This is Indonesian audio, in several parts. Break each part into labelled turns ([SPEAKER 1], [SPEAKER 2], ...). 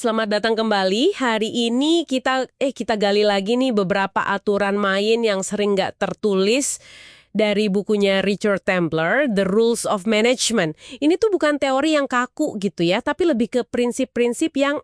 [SPEAKER 1] Selamat datang kembali. Hari ini kita gali lagi nih beberapa aturan main yang sering nggak tertulis dari bukunya Richard Templer, The Rules of Management. Ini tuh bukan teori yang kaku gitu ya, tapi lebih ke prinsip-prinsip yang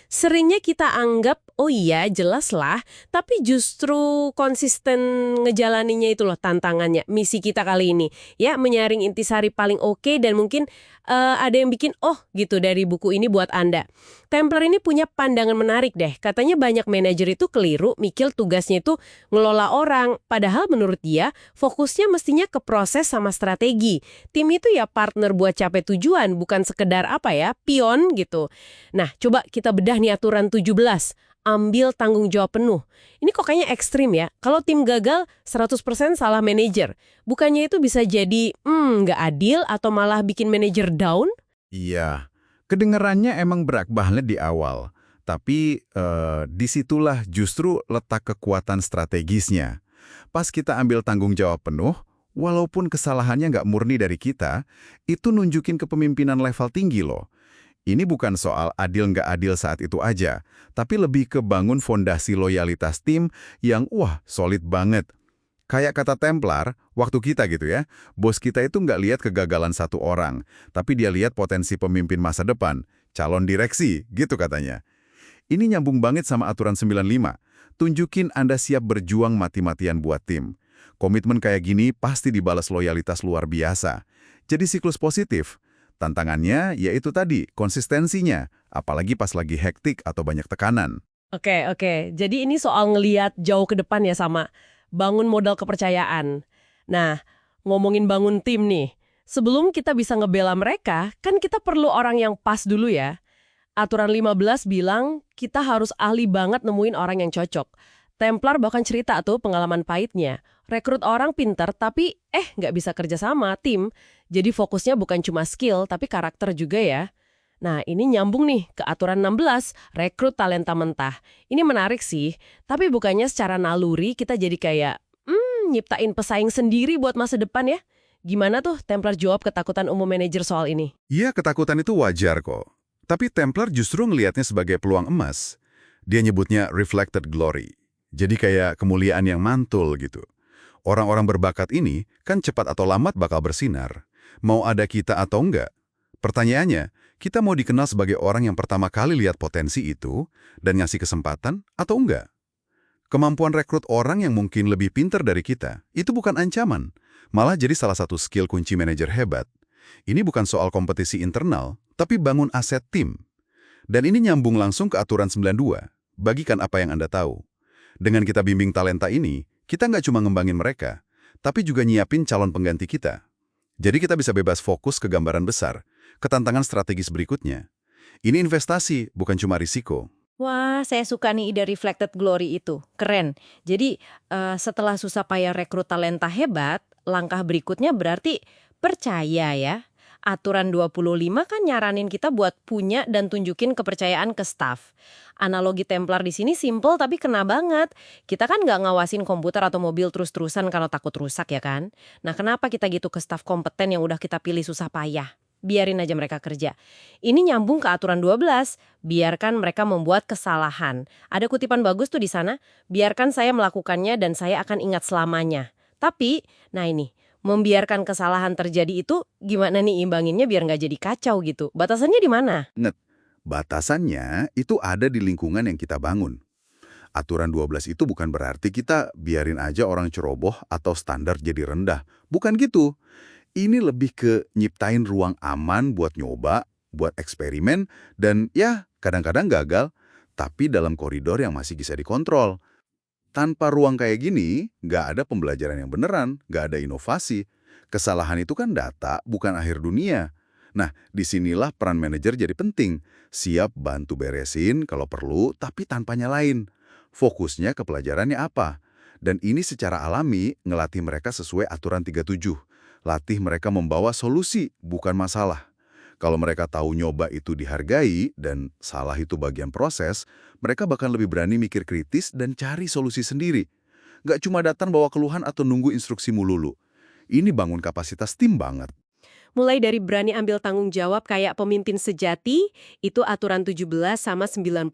[SPEAKER 1] seringnya kita anggap oh iya jelas lah, tapi justru konsisten ngejalaninya itu loh tantangannya. Misi kita kali ini ya menyaring intisari paling oke dan mungkin ada yang bikin oh gitu dari buku ini buat Anda. Templer ini punya pandangan menarik deh. Katanya banyak manajer itu keliru mikir tugasnya itu ngelola orang. Padahal menurut dia, fokusnya mestinya ke proses sama strategi. Tim itu ya partner buat capai tujuan, bukan sekedar pion gitu. Nah, coba kita bedah nih aturan 17. Ambil tanggung jawab penuh. Ini kok kayaknya ekstrim ya. Kalau tim gagal, 100% salah manajer. Bukannya itu bisa jadi, nggak adil atau malah bikin manajer down?
[SPEAKER 2] Iya, kedengarannya emang berat banget di awal. Tapi disitulah justru letak kekuatan strategisnya. Pas kita ambil tanggung jawab penuh, walaupun kesalahannya nggak murni dari kita, itu nunjukin kepemimpinan level tinggi loh. Ini bukan soal adil nggak adil saat itu aja, tapi lebih ke bangun fondasi loyalitas tim yang solid banget. Kayak kata Templar, waktu kita gitu ya, bos kita itu nggak lihat kegagalan satu orang, tapi dia lihat potensi pemimpin masa depan, calon direksi, gitu katanya. Ini nyambung banget sama aturan 95. Tunjukin Anda siap berjuang mati-matian buat tim. Komitmen kayak gini pasti dibalas loyalitas luar biasa. Jadi siklus positif. Tantangannya yaitu tadi, konsistensinya, apalagi pas lagi hektik atau banyak tekanan.
[SPEAKER 1] Oke. Jadi ini soal ngeliat jauh ke depan ya sama bangun modal kepercayaan. Nah, ngomongin bangun tim nih. Sebelum kita bisa ngebela mereka, kan kita perlu orang yang pas dulu ya. Aturan 15 bilang kita harus ahli banget nemuin orang yang cocok. Templar bahkan cerita tuh pengalaman pahitnya. Rekrut orang pinter tapi nggak bisa kerja sama tim. Jadi fokusnya bukan cuma skill tapi karakter juga ya. Nah ini nyambung nih ke aturan 16, rekrut talenta mentah. Ini menarik sih, tapi bukannya secara naluri kita jadi kayak nyiptain pesaing sendiri buat masa depan ya. Gimana tuh Templar jawab ketakutan umum manajer soal ini?
[SPEAKER 2] Iya, ketakutan itu wajar kok. Tapi Templar justru ngelihatnya sebagai peluang emas. Dia nyebutnya reflected glory. Jadi kayak kemuliaan yang mantul gitu. Orang-orang berbakat ini kan cepat atau lambat bakal bersinar. Mau ada kita atau enggak? Pertanyaannya, kita mau dikenal sebagai orang yang pertama kali lihat potensi itu dan ngasih kesempatan atau enggak? Kemampuan rekrut orang yang mungkin lebih pintar dari kita, itu bukan ancaman. Malah jadi salah satu skill kunci manajer hebat. Ini bukan soal kompetisi internal, tapi bangun aset tim. Dan ini nyambung langsung ke aturan 92. Bagikan apa yang Anda tahu. Dengan kita bimbing talenta ini, kita nggak cuma ngembangin mereka, tapi juga nyiapin calon pengganti kita. Jadi kita bisa bebas fokus ke gambaran besar, ke tantangan strategis berikutnya. Ini investasi, bukan cuma risiko.
[SPEAKER 3] Wah, saya suka nih ide reflected glory itu. Keren. Jadi, setelah susah payah rekrut talenta hebat, langkah berikutnya berarti percaya ya. Aturan 25 kan nyaranin kita buat punya dan tunjukin kepercayaan ke staff. Analogi Templar di sini simple tapi kena banget. Kita kan nggak ngawasin komputer atau mobil terus-terusan kalau takut rusak ya kan? Nah, kenapa kita gitu ke staff kompeten yang udah kita pilih susah payah? Biarin aja mereka kerja. Ini nyambung ke aturan 12. Biarkan mereka membuat kesalahan. Ada kutipan bagus tuh di sana. Biarkan saya melakukannya dan saya akan ingat selamanya. Tapi, nah ini, membiarkan kesalahan terjadi itu gimana nih imbanginnya biar nggak jadi kacau gitu. Batasannya di mana?
[SPEAKER 2] Ingat, batasannya itu ada di lingkungan yang kita bangun. Aturan 12 itu bukan berarti kita biarin aja orang ceroboh atau standar jadi rendah. Bukan gitu. Ini lebih ke nyiptain ruang aman buat nyoba, buat eksperimen, dan ya kadang-kadang gagal, tapi dalam koridor yang masih bisa dikontrol. Tanpa ruang kayak gini, nggak ada pembelajaran yang beneran, nggak ada inovasi. Kesalahan itu kan data, bukan akhir dunia. Nah, disinilah peran manajer jadi penting. Siap bantu beresin kalau perlu, tapi tanpa nyalain. Fokusnya ke pelajarannya apa? Dan ini secara alami ngelatih mereka sesuai aturan 37. Latih mereka membawa solusi, bukan masalah. Kalau mereka tahu nyoba itu dihargai dan salah itu bagian proses, mereka bahkan lebih berani mikir kritis dan cari solusi sendiri. Nggak cuma datang bawa keluhan atau nunggu instruksi melulu. Ini bangun kapasitas tim banget.
[SPEAKER 1] Mulai dari berani ambil tanggung jawab kayak pemimpin sejati, itu aturan 17 sama 95.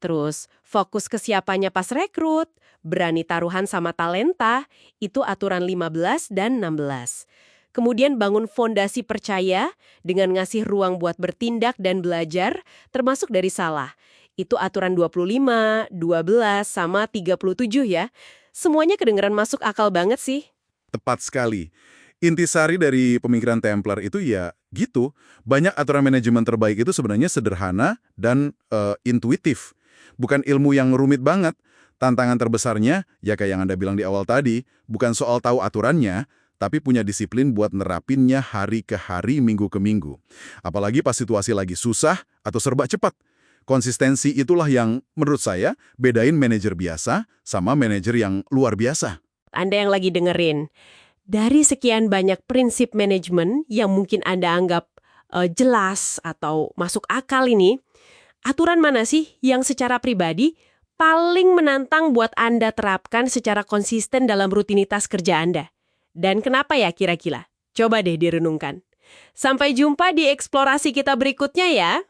[SPEAKER 1] Terus, fokus kesiapannya pas rekrut, berani taruhan sama talenta, itu aturan 15 dan 16. Kemudian bangun fondasi percaya dengan ngasih ruang buat bertindak dan belajar, termasuk dari salah. Itu aturan 25, 12, sama 37 ya. Semuanya kedengeran masuk akal banget sih.
[SPEAKER 4] Tepat sekali. Intisari dari pemikiran Templar itu ya gitu. Banyak aturan manajemen terbaik itu sebenarnya sederhana dan intuitif. Bukan ilmu yang rumit banget. Tantangan terbesarnya, ya kayak yang Anda bilang di awal tadi, bukan soal tahu aturannya, tapi punya disiplin buat nerapinnya hari ke hari, minggu ke minggu. Apalagi pas situasi lagi susah atau serba cepat. Konsistensi itulah yang, menurut saya, bedain manajer biasa sama manajer yang luar biasa.
[SPEAKER 1] Anda yang lagi dengerin, dari sekian banyak prinsip manajemen yang mungkin Anda anggap jelas atau masuk akal ini, aturan mana sih yang secara pribadi paling menantang buat Anda terapkan secara konsisten dalam rutinitas kerja Anda? Dan kenapa ya kira-kira? Coba deh direnungkan. Sampai jumpa di eksplorasi kita berikutnya ya.